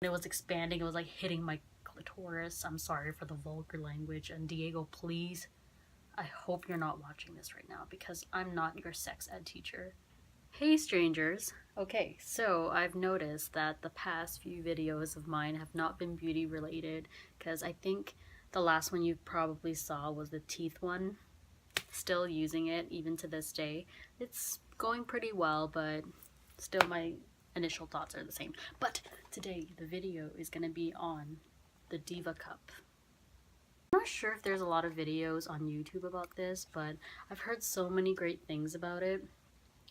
It was expanding. It was like hitting my clitoris. I'm sorry for the vulgar language. And Diego, please, I hope you're not watching this right now because I'm not your sex ed teacher. Hey strangers. Okay, so I've noticed that the past few videos of mine have not been beauty related because I think the last one you probably saw was the teeth one. Still using it even to this day. It's going pretty well, but still my initial thoughts are the same. But today the video is going to be on the DIVACUP. I'm not sure if there's a lot of videos on YouTube about this, but I've heard so many great things about it.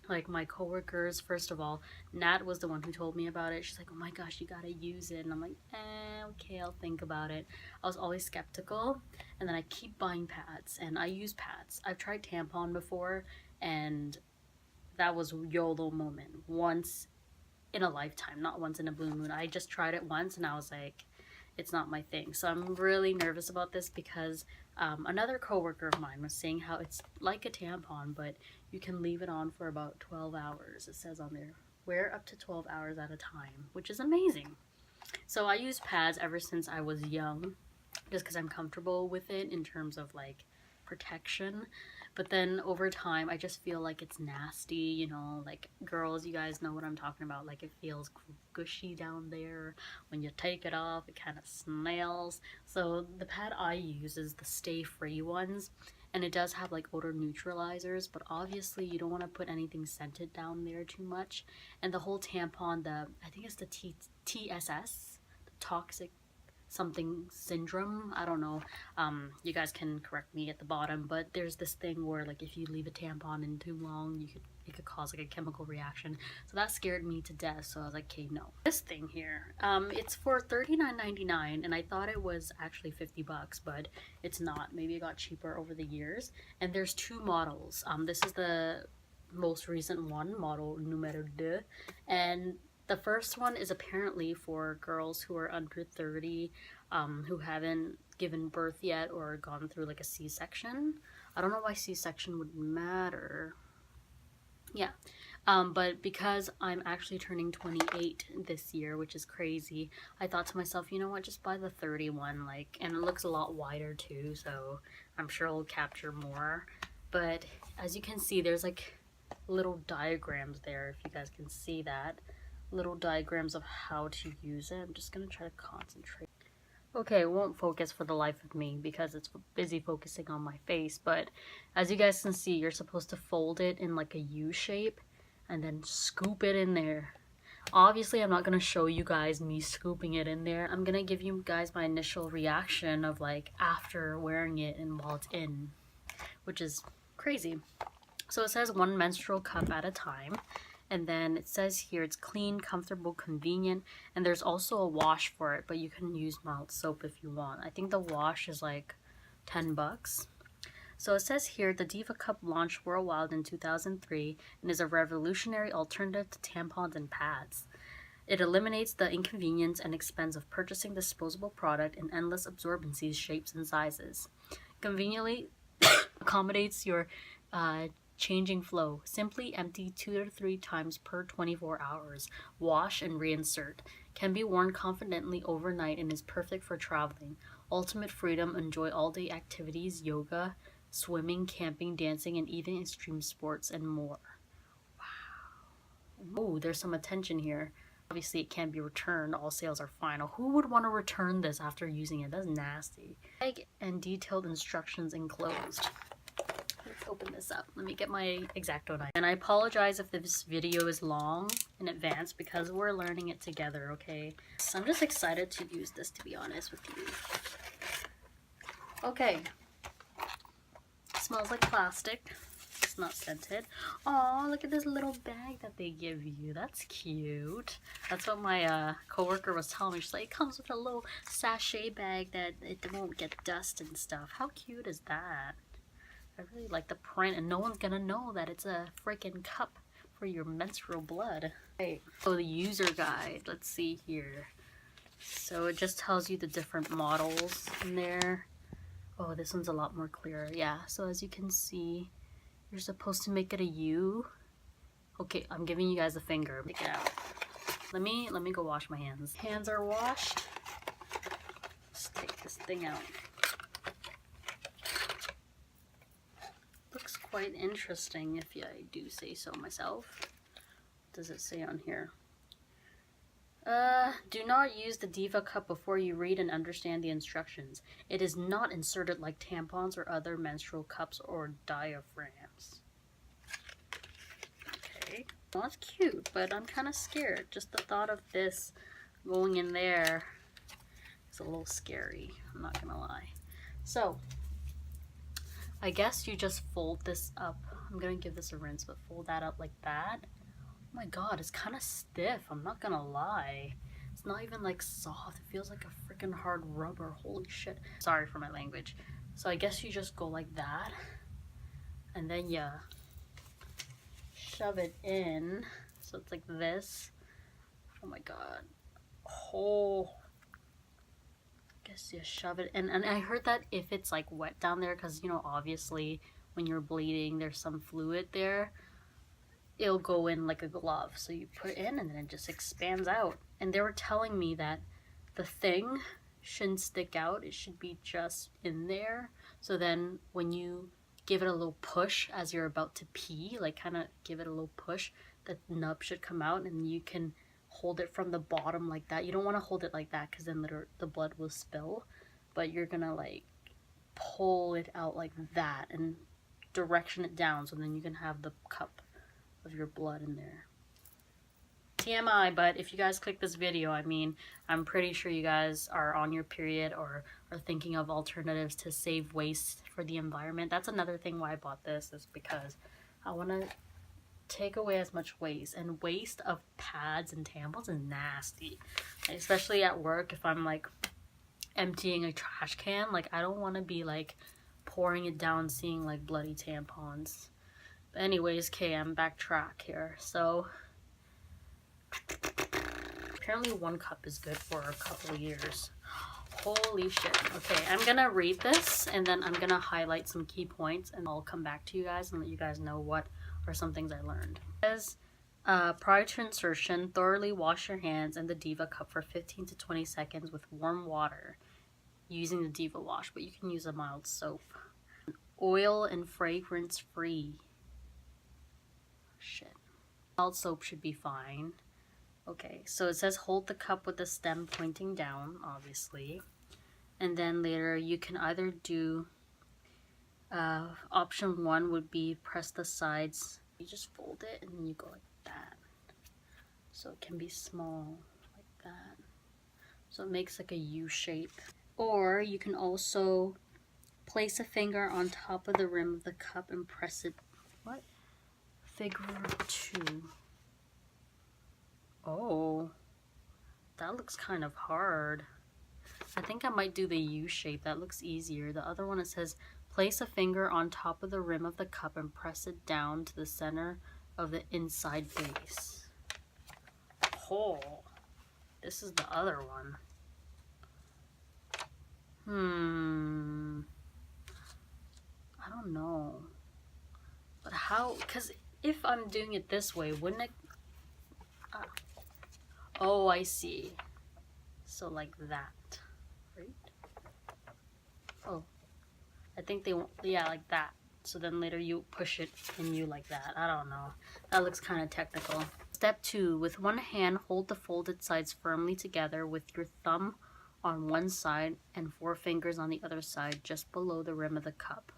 Like my coworkers, first of all, Nat was the one who told me about it. She's like, oh my gosh, you gotta use it. And I'm like, okay, I'll think about it. I was always skeptical, and then I keep buying pads, and I use pads. I've tried tampon before, and that was YOLO moment. Once in a lifetime, not once in a blue moon. I just tried it once, and I was like, it's not my thing. So I'm really nervous about this because another coworker of mine was saying how it's like a tampon, but you can leave it on for about 12 hours. It says on there, wear up to 12 hours at a time, which is amazing. So I use pads ever since I was young, just because I'm comfortable with it in terms of like protection. But then over time, I just feel like it's nasty, you know, like girls, you guys know what I'm talking about. Like it feels gushy down there. When you take it off, it kind of smells. So the pad I use is the Stay Free ones. And it does have like odor neutralizers, but obviously you don't want to put anything scented down there too much. And the whole tampon, I think it's the TSS, the toxic something syndrome, I don't know, you guys can correct me at the bottom, but there's this thing where like if you leave a tampon in too long, it could cause like a chemical reaction. So that scared me to death, so I was like, okay, no. This thing here, it's for $39.99, and I thought it was actually 50 bucks, but it's not. Maybe it got cheaper over the years. And there's two models. This is the most recent one, model numero 2, and the first one is apparently for girls who are under 30, who haven't given birth yet or gone through like a C-section. I don't know why C-section would matter. Yeah, but because I'm actually turning 28 this year, which is crazy, I thought to myself, you know what, just buy the 30 one, like, and it looks a lot wider too, so I'm sure it'll capture more. But as you can see, there's like little diagrams there, if you guys can see that. Little diagrams of how to use it. I'm just gonna try to concentrate. Okay, it won't focus for the life of me because it's busy focusing on my face, but as you guys can see, you're supposed to fold it in like a U shape and then scoop it in there. Obviously, I'm not gonna show you guys me scooping it in there. I'm gonna give you guys my initial reaction of like after wearing it and while it's in, which is crazy. So it says 1 menstrual cup at a time. And then it says here it's clean, comfortable, convenient, and there's also a wash for it, but you can use mild soap if you want. I think the wash is like 10 bucks. So it says here the DIVACUP launched worldwide in 2003 and is a revolutionary alternative to tampons and pads. It eliminates the inconvenience and expense of purchasing disposable product in endless absorbencies, shapes, and sizes. Conveniently accommodates your changing flow. Simply empty 2 to 3 times per 24 hours. Wash and reinsert. Can be worn confidently overnight and is perfect for traveling. Ultimate freedom. Enjoy all-day activities, yoga, swimming, camping, dancing, and even extreme sports and more. Wow. Oh, there's some attention here. Obviously, it can't be returned. All sales are final. Who would want to return this after using it? That's nasty. Tag and detailed instructions enclosed. Let's open this up. Let me get my X-Acto knife. And I apologize if this video is long in advance because we're learning it together, okay? So I'm just excited to use this, to be honest with you. Okay. It smells like plastic. It's not scented. Oh, look at this little bag that they give you. That's cute. That's what my coworker was telling me. She's like, it comes with a little sachet bag that it won't get dust and stuff. How cute is that? I really like the print, and no one's gonna know that it's a freaking cup for your menstrual blood. Okay, so the user guide, let's see here. So it just tells you the different models in there. Oh, this one's a lot more clear. Yeah, so as you can see, you're supposed to make it a U. Okay, I'm giving you guys a finger. Take it out. Let me go wash my hands. Hands are washed. Let's take this thing out. Looks quite interesting if I do say so myself. What does it say on here? Do not use the DIVACUP before you read and understand the instructions. It is not inserted like tampons or other menstrual cups or diaphragms. Okay. Well, that's cute, but I'm kind of scared. Just the thought of this going in there is a little scary. I'm not gonna lie. So, I guess you just fold this up. I'm gonna give this a rinse, but fold that up like that. Oh my god, it's kind of stiff. I'm not gonna lie. It's not even like soft. It feels like a freaking hard rubber. Holy shit. Sorry for my language. So I guess you just go like that. And then you shove it in. So it's like this. Oh my god. Oh. Guess you shove it in. And I heard that if it's like wet down there, because you know, obviously when you're bleeding, there's some fluid there. It'll go in like a glove. So you put it in and then it just expands out. And they were telling me that the thing shouldn't stick out. It should be just in there. So then when you give it a little push as you're about to pee, like kind of give it a little push, the nub should come out and you can hold it from the bottom like that. You don't want to hold it like that because then the blood will spill. But you're going to like pull it out like that and direction it down so then you can have the cup of your blood in there. TMI, but if you guys click this video, I mean, I'm pretty sure you guys are on your period or are thinking of alternatives to save waste for the environment. That's another thing why I bought this, is because I want to take away as much waste. And waste of pads and tampons is nasty. Especially at work, if I'm like emptying a trash can, like I don't want to be like pouring it down seeing like bloody tampons. But anyways, okay, I'm backtrack here. So apparently 1 cup is good for a couple of years. Holy shit. Okay, I'm gonna read this and then I'm gonna highlight some key points and I'll come back to you guys and let you guys know what are some things I learned. It says, prior to insertion, thoroughly wash your hands in the DIVACUP for 15 to 20 seconds with warm water using the Diva Wash, but you can use a mild soap. Oil and fragrance free. Shit. Mild soap should be fine. Okay, so it says hold the cup with the stem pointing down, obviously. And then later you can either do, option 1 would be press the sides. You just fold it and then you go like that. So it can be small, like that. So it makes like a U shape. Or you can also place a finger on top of the rim of the cup and press it. What? Figure 2. Oh, that looks kind of hard. I think I might do the U shape. That looks easier. The other one, it says place a finger on top of the rim of the cup and press it down to the center of the inside base. Oh, this is the other one. I don't know. But how, because if I'm doing it this way, wouldn't it? Oh, I see. So like that, right? Oh, I think they want, yeah, like that. So then later you push it and you like that. I don't know. That looks kind of technical. Step 2, with one hand, hold the folded sides firmly together with your thumb on one side and 4 fingers on the other side just below the rim of the cup.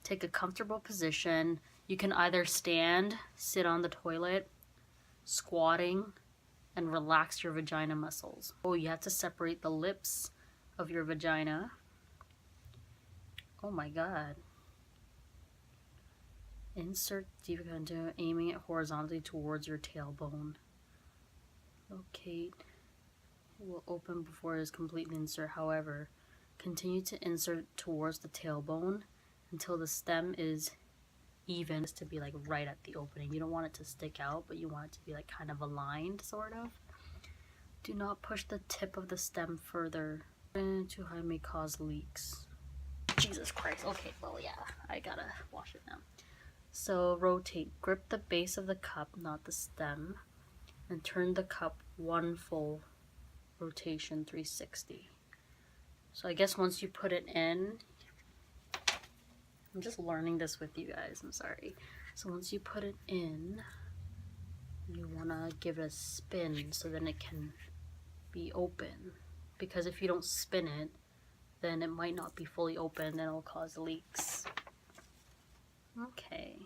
Take a comfortable position. You can either stand, sit on the toilet, squatting, and relax your vagina muscles. Oh, you have to separate the lips of your vagina. Oh my god. Insert DIVACUP into aiming it horizontally towards your tailbone. Locate. It will open before it is completely inserted. However, continue to insert towards the tailbone until the stem is even. It's to be like right at the opening. You don't want it to stick out, but you want it to be like kind of aligned, sort of. Do not push the tip of the stem further. Too high may cause leaks. Jesus Christ. Okay, well, yeah, I gotta wash it now. So rotate. Grip the base of the cup, not the stem. and turn the cup one full rotation 360. So I guess once you put it in, I'm just learning this with you guys, I'm sorry. So once you put it in, you want to give it a spin so then it can be open. Because if you don't spin it, then it might not be fully open and it'll cause leaks. Okay.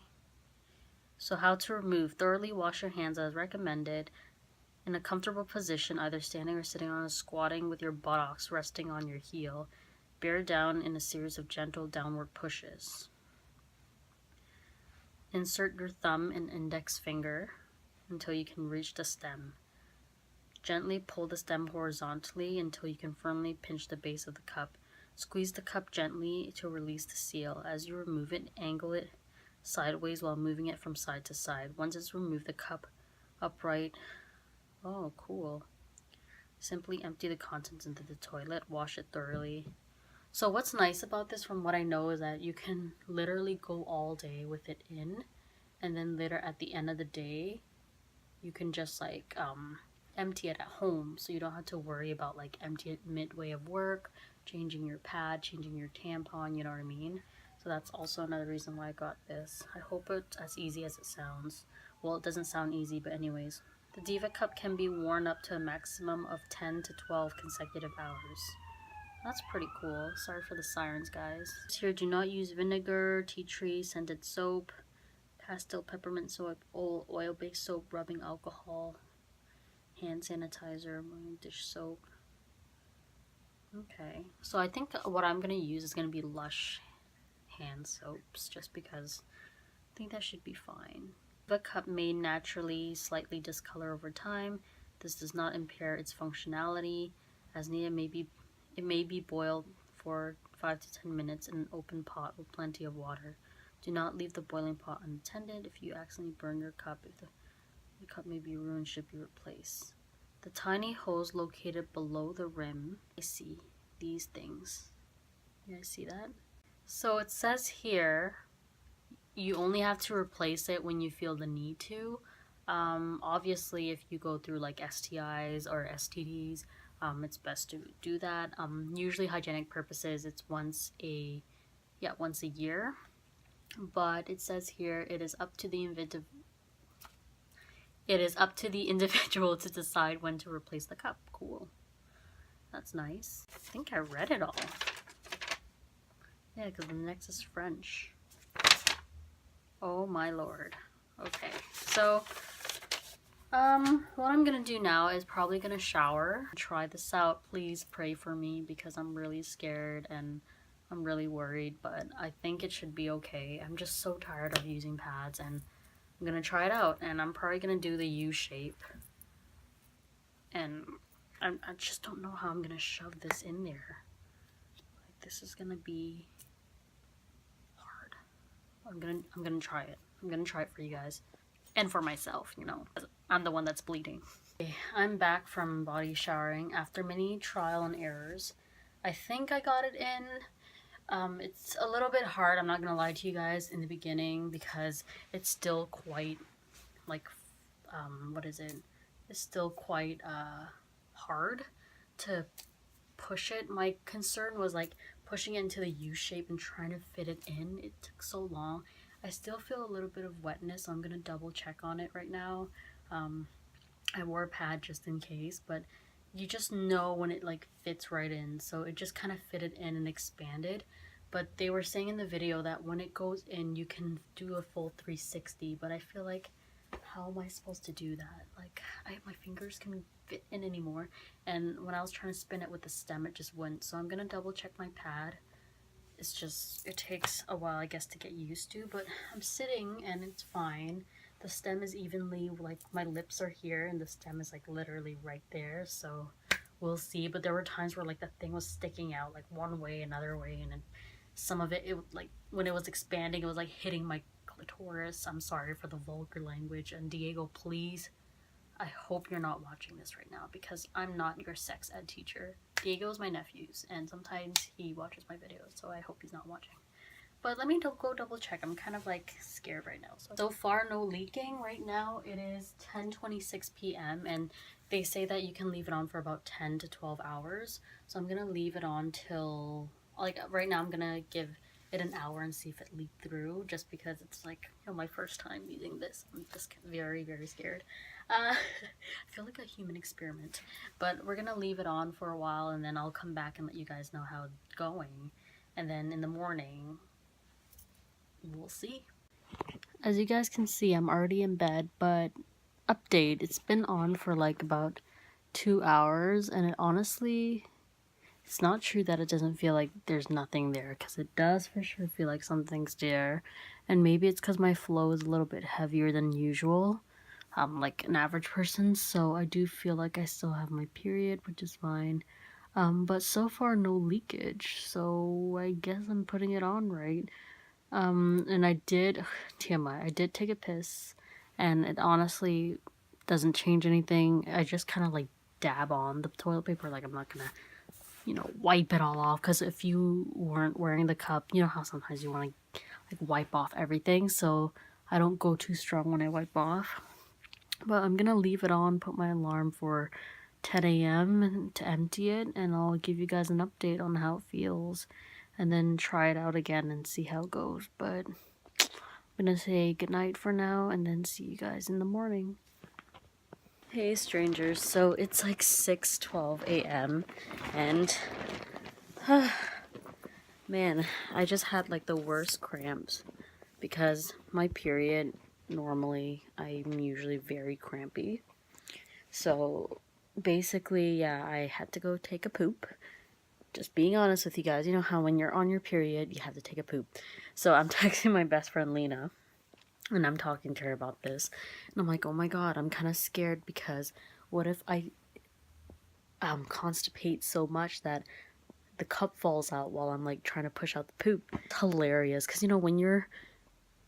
So how to remove. Thoroughly wash your hands as recommended. In a comfortable position, either standing or sitting on a squatting with your buttocks resting on your heel. Bear down in a series of gentle downward pushes. Insert your thumb and index finger until you can reach the stem. Gently pull the stem horizontally until you can firmly pinch the base of the cup. Squeeze the cup gently to release the seal. As you remove it, angle it sideways while moving it from side to side. Once it's removed, the cup upright. Oh, cool. Simply empty the contents into the toilet. Wash it thoroughly. So what's nice about this, from what I know, is that you can literally go all day with it in, and then later at the end of the day, you can just like empty it at home, so you don't have to worry about like empty it midway of work, changing your pad, changing your tampon, you know what I mean? So that's also another reason why I got this. I hope it's as easy as it sounds. Well, it doesn't sound easy, but anyways. The DIVACUP can be worn up to a maximum of 10 to 12 consecutive hours. That's pretty cool. Sorry for the sirens, guys. Here, do not use vinegar, tea tree, scented soap, pastel peppermint soap, oil-based soap, rubbing alcohol, hand sanitizer, dish soap. Okay, so I think what I'm going to use is going to be Lush hand soaps, just because I think that should be fine. The cup may naturally slightly discolor over time. This does not impair its functionality. As needed, it may be boiled for 5 to 10 minutes in an open pot with plenty of water. Do not leave the boiling pot unattended. If you accidentally burn your cup, if the cup may be ruined, should be replaced. The tiny holes located below the rim, I see these things. You guys see that? So it says here, you only have to replace it when you feel the need to. Obviously, if you go through like STIs or STDs, it's best to do that. Usually hygienic purposes, it's once a year. But it says here it is up to the individual to decide when to replace the cup. Cool. That's nice. I think I read it all. Yeah, because the next is French. Oh my lord. Okay, so what I'm gonna do now is probably gonna shower. Try this out. Please pray for me because I'm really scared and I'm really worried, but I think it should be okay. I'm just so tired of using pads, and I'm gonna try it out, and I'm probably gonna do the U shape. And I just don't know how I'm gonna shove this in there. Like, this is gonna be hard. I'm gonna try it. I'm gonna try it for you guys. And for myself, you know. I'm the one that's bleeding. Okay, I'm back from body showering after many trial and errors. I think I got it in. It's a little bit hard, I'm not gonna lie to you guys, in the beginning, because it's still quite, like, it's still quite, hard to push it. My concern was, like, pushing it into the U shape and trying to fit it in. It took so long. I still feel a little bit of wetness, so I'm gonna double check on it right now. I wore a pad just in case, but you just know when it like fits right in, so it just kind of fitted in and expanded. But they were saying in the video that when it goes in you can do a full 360, but I feel like, how am I supposed to do that? Like, my fingers can fit in anymore, and when I was trying to spin it with the stem, it just wouldn't. So I'm gonna double check my pad. It's just, it takes a while, I guess, to get used to, but I'm sitting and it's fine. The stem is evenly, like, my lips are here and the stem is like literally right there, so we'll see. But there were times where like the thing was sticking out like one way, another way, and then some of it like when it was expanding, it was like hitting my clitoris. I'm sorry for the vulgar language, and Diego, please, I hope you're not watching this right now because I'm not your sex ed teacher. Diego's my nephew, and sometimes he watches my videos, so I hope he's not watching. But let me go double check. I'm kind of like scared right now. So far, no leaking. Right now, it is 10:26 p.m. and they say that you can leave it on for about 10 to 12 hours. So I'm gonna leave it on till, like, right now I'm gonna give it an hour and see if it leaked through, just because it's like, you know, my first time using this. I'm just very, very scared. I feel like a human experiment. But we're gonna leave it on for a while, and then I'll come back and let you guys know how it's going. And then in the morning, we'll see. As you guys can see, I'm already in bed, but update, it's been on for like about 2 hours, and it honestly, it's not true that it doesn't feel like there's nothing there, because it does for sure feel like something's there. And maybe it's because my flow is a little bit heavier than usual, like an average person, so I do feel like I still have my period, which is fine. But so far no leakage, so I guess I'm putting it on right. And I did, TMI, I did take a piss, and it honestly doesn't change anything. I just kind of like dab on the toilet paper, like I'm not gonna, you know, wipe it all off, because if you weren't wearing the cup, you know how sometimes you want to like wipe off everything, so I don't go too strong when I wipe off. But I'm gonna leave it on, put my alarm for 10 a.m. to empty it, and I'll give you guys an update on how it feels, and then try it out again and see how it goes. But I'm gonna say goodnight for now, and then see you guys in the morning. Hey strangers, so it's like 6:12 a.m. and man, I just had like the worst cramps, because my period, normally I'm usually very crampy. So basically, yeah, I had to go take a poop. Just being honest with you guys, you know how when you're on your period, you have to take a poop. So I'm texting my best friend Lena, and I'm talking to her about this, and I'm like, oh my god, I'm kind of scared, because what if I constipate so much that the cup falls out while I'm like trying to push out the poop? It's hilarious, because you know when you're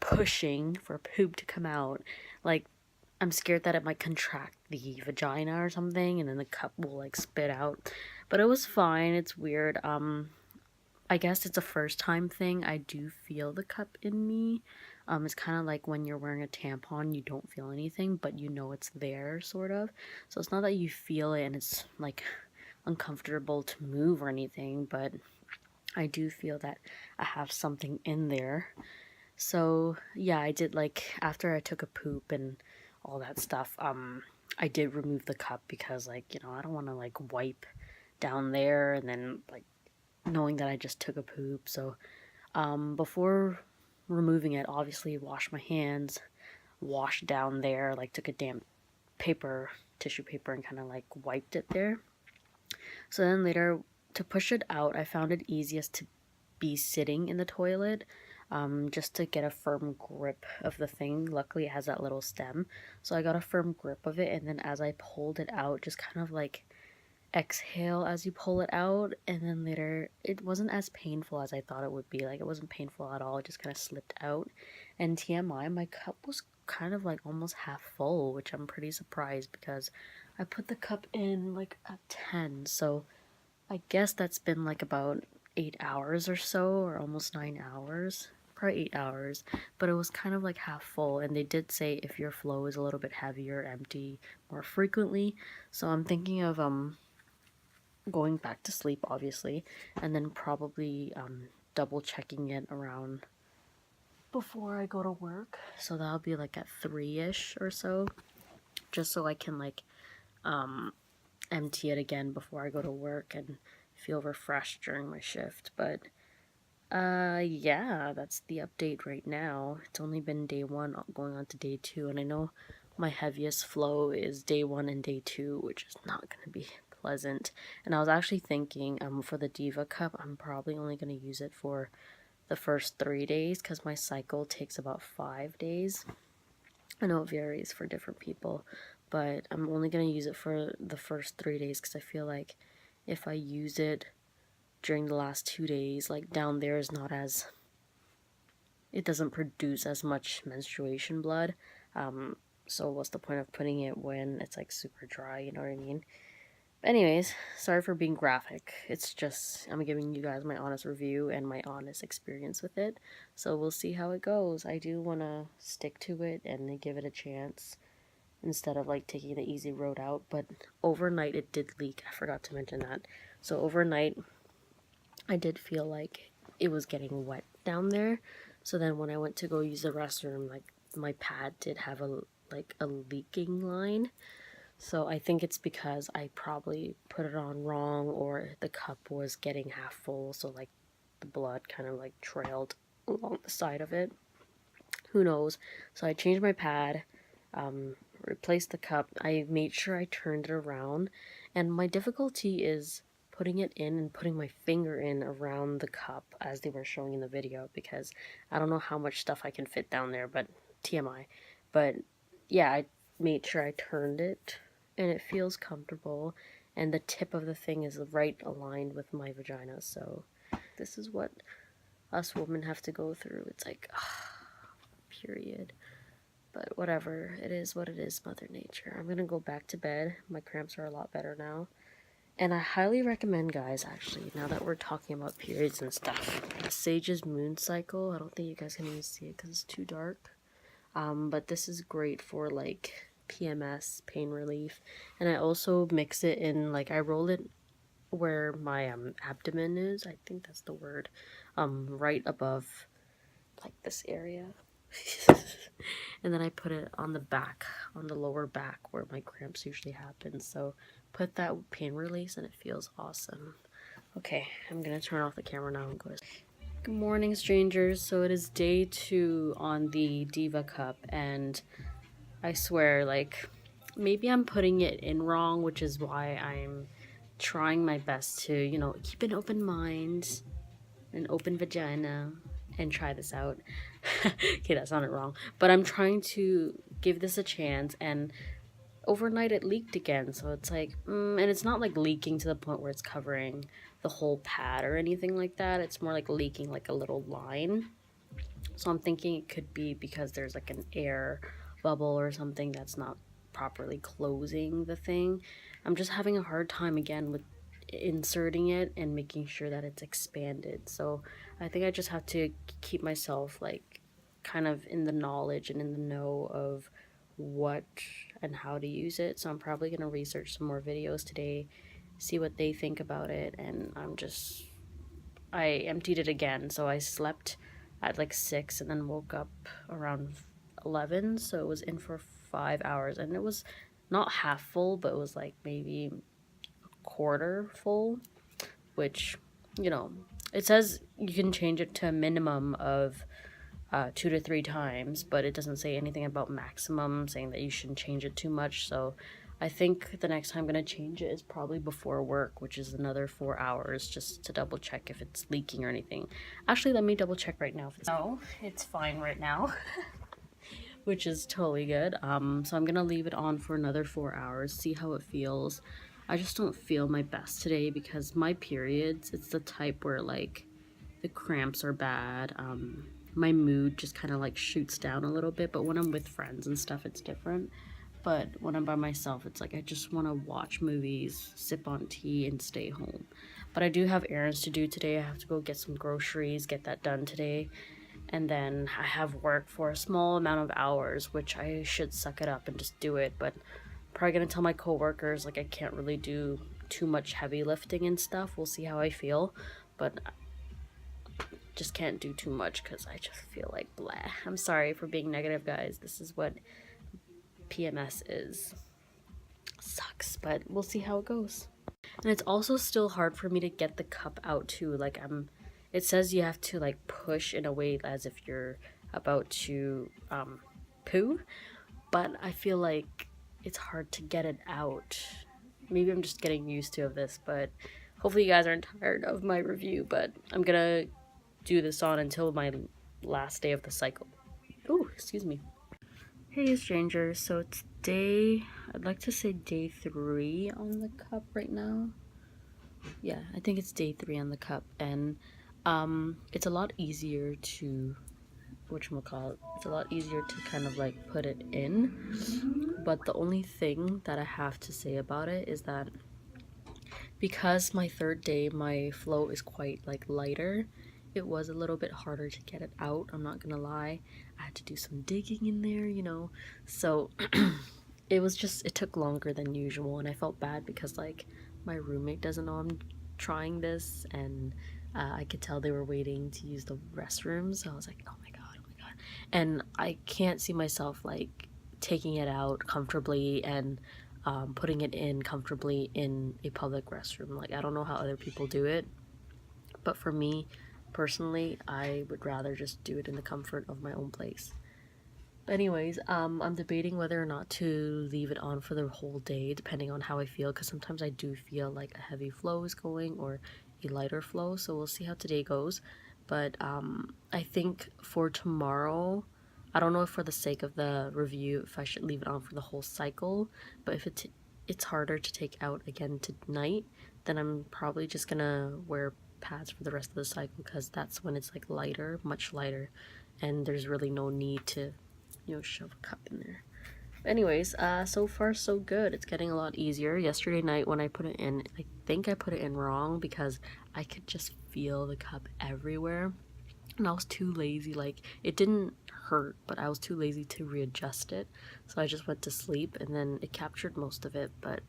pushing for poop to come out, like, I'm scared that it might contract the vagina or something, and then the cup will like spit out. But it was fine. It's weird. I guess it's a first time thing. I do feel the cup in me. It's kind of like when you're wearing a tampon, you don't feel anything, but you know it's there, sort of. So it's not that you feel it and it's like uncomfortable to move or anything, but I do feel that I have something in there. So yeah, I did, like, after I took a poop and all that stuff, I did remove the cup, because, like, you know, I don't want to like wipe down there and then like knowing that I just took a poop. So before removing it, obviously wash my hands, wash down there, like took a damp tissue paper and kind of like wiped it there. So then later, to push it out, I found it easiest to be sitting in the toilet, just to get a firm grip of the thing. Luckily it has that little stem, so I got a firm grip of it, and then as I pulled it out, just kind of like exhale as you pull it out, and then later it wasn't as painful as I thought it would be. Like, it wasn't painful at all, it just kind of slipped out. And TMI, my cup was kind of like almost half full, which I'm pretty surprised, because I put the cup in like at 10, so I guess that's been like about 8 hours or so, or almost 9 hours. Probably 8 hours, but it was kind of like half full, and they did say if your flow is a little bit heavier, empty more frequently. So I'm thinking of going back to sleep, obviously, and then probably double checking it around before I go to work. So that'll be like at 3ish or so, just so I can like empty it again before I go to work and feel refreshed during my shift. But yeah, that's the update right now. It's only been day 1 going on to day 2, and I know my heaviest flow is day 1 and day 2, which is not going to be pleasant. And I was actually thinking, for the DIVACUP, I'm probably only going to use it for the first 3 days, because my cycle takes about 5 days. I know it varies for different people, but I'm only going to use it for the first 3 days, because I feel like if I use it during the last 2 days, like down there is not as, it doesn't produce as much menstruation blood. So what's the point of putting it when it's like super dry, you know what I mean? Anyways, sorry for being graphic. It's just, I'm giving you guys my honest review and my honest experience with it. So we'll see how it goes. I do want to stick to it and give it a chance instead of like taking the easy road out. But overnight it did leak. I forgot to mention that. So overnight I did feel like it was getting wet down there. So then when I went to go use the restroom, like my pad did have a leaking line. So I think it's because I probably put it on wrong, or the cup was getting half full, so like the blood kind of like trailed along the side of it. Who knows? So I changed my pad, replaced the cup. I made sure I turned it around, and my difficulty is putting it in and putting my finger in around the cup as they were showing in the video, because I don't know how much stuff I can fit down there, but TMI. But yeah, I made sure I turned it and it feels comfortable, and the tip of the thing is right aligned with my vagina. So this is what us women have to go through. It's like, period. But whatever, it is what it is, Mother Nature. I'm gonna go back to bed. My cramps are a lot better now. And I highly recommend, guys, actually, now that we're talking about periods and stuff, Sage's moon cycle. I don't think you guys can even see it because it's too dark. But this is great for like PMS, pain relief. And I also mix it in, like I roll it where my abdomen is, I think that's the word, right above like this area. And then I put it on the back, on the lower back where my cramps usually happen. So put that pain release and it feels awesome. Okay, I'm gonna turn off the camera now and go to sleep. Good morning, strangers. So it is day 2 on the DIVACUP, and I swear, like, maybe I'm putting it in wrong, which is why I'm trying my best to, you know, keep an open mind, an open vagina, and try this out. Okay, that sounded wrong. But I'm trying to give this a chance, and overnight it leaked again. So it's like, and it's not like leaking to the point where it's covering the whole pad or anything like that. It's more like leaking like a little line. So I'm thinking it could be because there's like an air bubble or something that's not properly closing the thing. I'm just having a hard time again with inserting it and making sure that it's expanded. So I think I just have to keep myself like kind of in the knowledge and in the know of what and how to use it. So I'm probably going to research some more videos today, see what they think about it. And I emptied it again. So I slept at like 6 and then woke up around 11. So it was in for 5 hours, and it was not half full, but it was like maybe a quarter full, which, you know, it says you can change it to a minimum of 2 to 3 times, but it doesn't say anything about maximum, saying that you shouldn't change it too much. So I think the next time I'm going to change it is probably before work, which is another 4 hours, just to double check if it's leaking or anything. Actually, let me double check right now. No, it's fine right now. Which is totally good. So I'm going to leave it on for another 4 hours, see how it feels. I just don't feel my best today because my periods, it's the type where like the cramps are bad. My mood just kind of like shoots down a little bit, but when I'm with friends and stuff, it's different. But when I'm by myself, it's like I just want to watch movies, sip on tea, and stay home. But I do have errands to do today. I have to go get some groceries, get that done today. And then I have work for a small amount of hours, which I should suck it up and just do it. But I'm probably going to tell my coworkers, like, I can't really do too much heavy lifting and stuff. We'll see how I feel. But just can't do too much because I just feel like blah. I'm sorry for being negative, guys. This is what PMS is. Sucks, but we'll see how it goes. And it's also still hard for me to get the cup out too. Like it says you have to like push in a way as if you're about to poo, but I feel like it's hard to get it out. Maybe I'm just getting used to this, but hopefully you guys aren't tired of my review. But I'm gonna do this on until my last day of the cycle. Oh, excuse me. Hey strangers, so it's I'd like to say day 3 on the cup right now. Yeah, I think it's day 3 on the cup, and it's a lot easier to, whatchamacallit, it's a lot easier to kind of like put it in, but the only thing that I have to say about it is that Because my third day, my flow is quite like lighter, it was a little bit harder to get it out, I'm not gonna lie. I had to do some digging in there, you know, so it took longer than usual, and I felt bad because like my roommate doesn't know I'm trying this, and I could tell they were waiting to use the restroom, so I was like, oh my god, and I can't see myself like taking it out comfortably and putting it in comfortably in a public restroom. Like, I don't know how other people do it, but for me personally, I would rather just do it in the comfort of my own place. Anyways, I'm debating whether or not to leave it on for the whole day, depending on how I feel, because sometimes I do feel like a heavy flow is going or a lighter flow, so we'll see how today goes. But I think for tomorrow, I don't know if for the sake of the review if I should leave it on for the whole cycle, but if it's harder to take out again tonight, then I'm probably just gonna wear pads for the rest of the cycle, because that's when it's like lighter, much lighter, and there's really no need to, you know, shove a cup in there. Anyways, so far so good. It's getting a lot easier. Yesterday night when I put it in, I think I put it in wrong because I could just feel the cup everywhere, and I was too lazy. Like, it didn't hurt, but I was too lazy to readjust it, so I just went to sleep, and then it captured most of it. But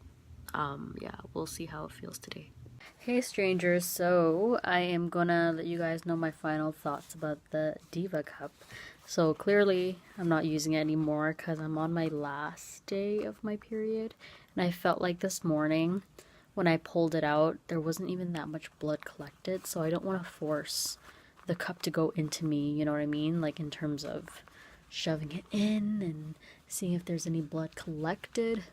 yeah, we'll see how it feels today. Hey strangers, so I am gonna let you guys know my final thoughts about the DIVACUP. So clearly I'm not using it anymore because I'm on my last day of my period, and I felt like this morning when I pulled it out there wasn't even that much blood collected, so I don't want to force the cup to go into me, you know what I mean, like in terms of shoving it in and seeing if there's any blood collected.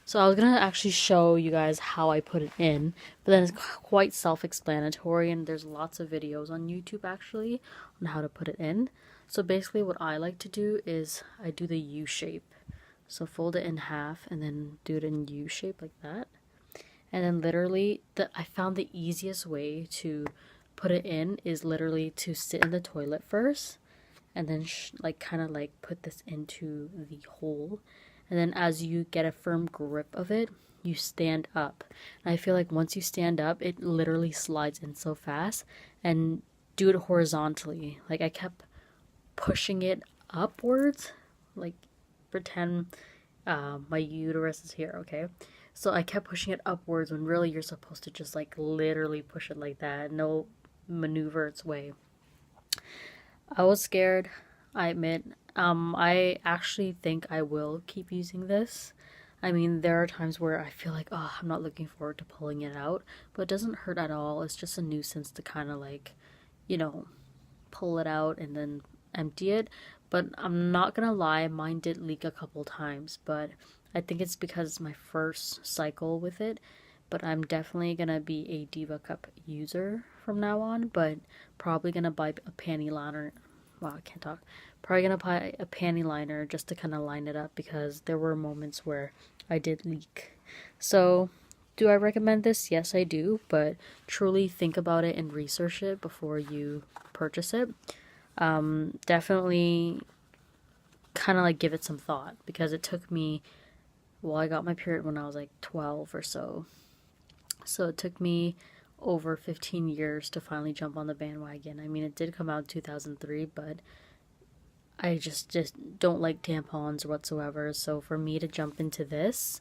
So I was gonna actually show you guys how I put it in, but then it's quite self-explanatory, and there's lots of videos on YouTube actually on how to put it in. So basically what I like to do is I do the U shape. So fold it in half and then do it in U shape like that. And then literally, I found the easiest way to put it in is literally to sit in the toilet first, and then like kind of like put this into the hole. And then as you get a firm grip of it, you stand up. And I feel like once you stand up, it literally slides in so fast. And do it horizontally. Like, I kept pushing it upwards. Like, pretend my uterus is here, okay? So I kept pushing it upwards when really you're supposed to just like literally push it like that. No maneuver its way. I was scared, I admit. I actually think I will keep using this. I mean, there are times where I feel like, oh, I'm not looking forward to pulling it out, but it doesn't hurt at all. It's just a nuisance to kind of like, you know, pull it out and then empty it. But I'm not gonna lie, mine did leak a couple times, but I think it's because it's my first cycle with it. But I'm definitely gonna be a DIVACUP user from now on, but probably gonna buy a panty liner. Wow, I can't talk. Probably gonna buy a panty liner just to kind of line it up, because there were moments where I did leak. So, do I recommend this? Yes, I do, but truly think about it and research it before you purchase it. Definitely kind of like give it some thought, because it took me, well, I got my period when I was like 12 or so. So it took me over 15 years to finally jump on the bandwagon. I mean, it did come out in 2003, but I just don't like tampons whatsoever. So for me to jump into this,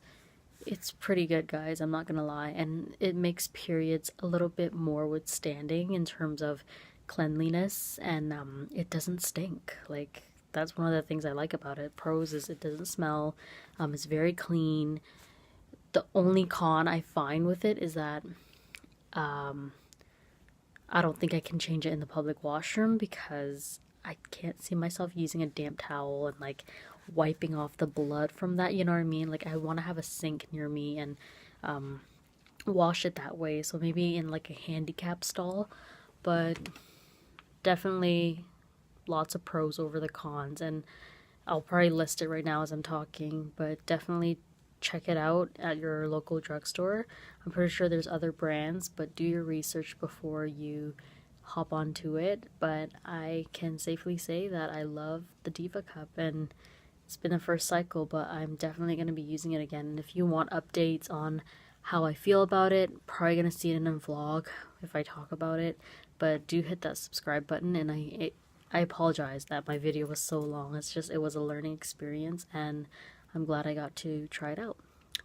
it's pretty good, guys. I'm not gonna lie. And it makes periods a little bit more withstanding in terms of cleanliness, and it doesn't stink. Like, that's one of the things I like about it. Pros is it doesn't smell. It's very clean. The only con I find with it is that I don't think I can change it in the public washroom, because I can't see myself using a damp towel and like wiping off the blood from that, you know what I mean? Like, I want to have a sink near me and wash it that way. So maybe in like a handicap stall, but definitely lots of pros over the cons, and I'll probably list it right now as I'm talking, but definitely check it out at your local drugstore. I'm pretty sure there's other brands, but do your research before you hop onto it. But I can safely say that I love the DIVACUP, and it's been the first cycle, but I'm definitely going to be using it again. And if you want updates on how I feel about it. Probably gonna see it in a vlog if I talk about it, but do hit that subscribe button. And I apologize that my video was so long. It's just, it was a learning experience, and I'm glad I got to try it out.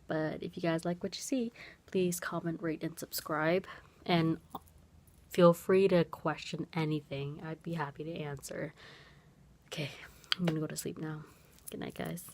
But if you guys like what you see, please comment, rate, and subscribe, and feel free to question anything. I'd be happy to answer. Okay, I'm gonna go to sleep now. Good night, guys.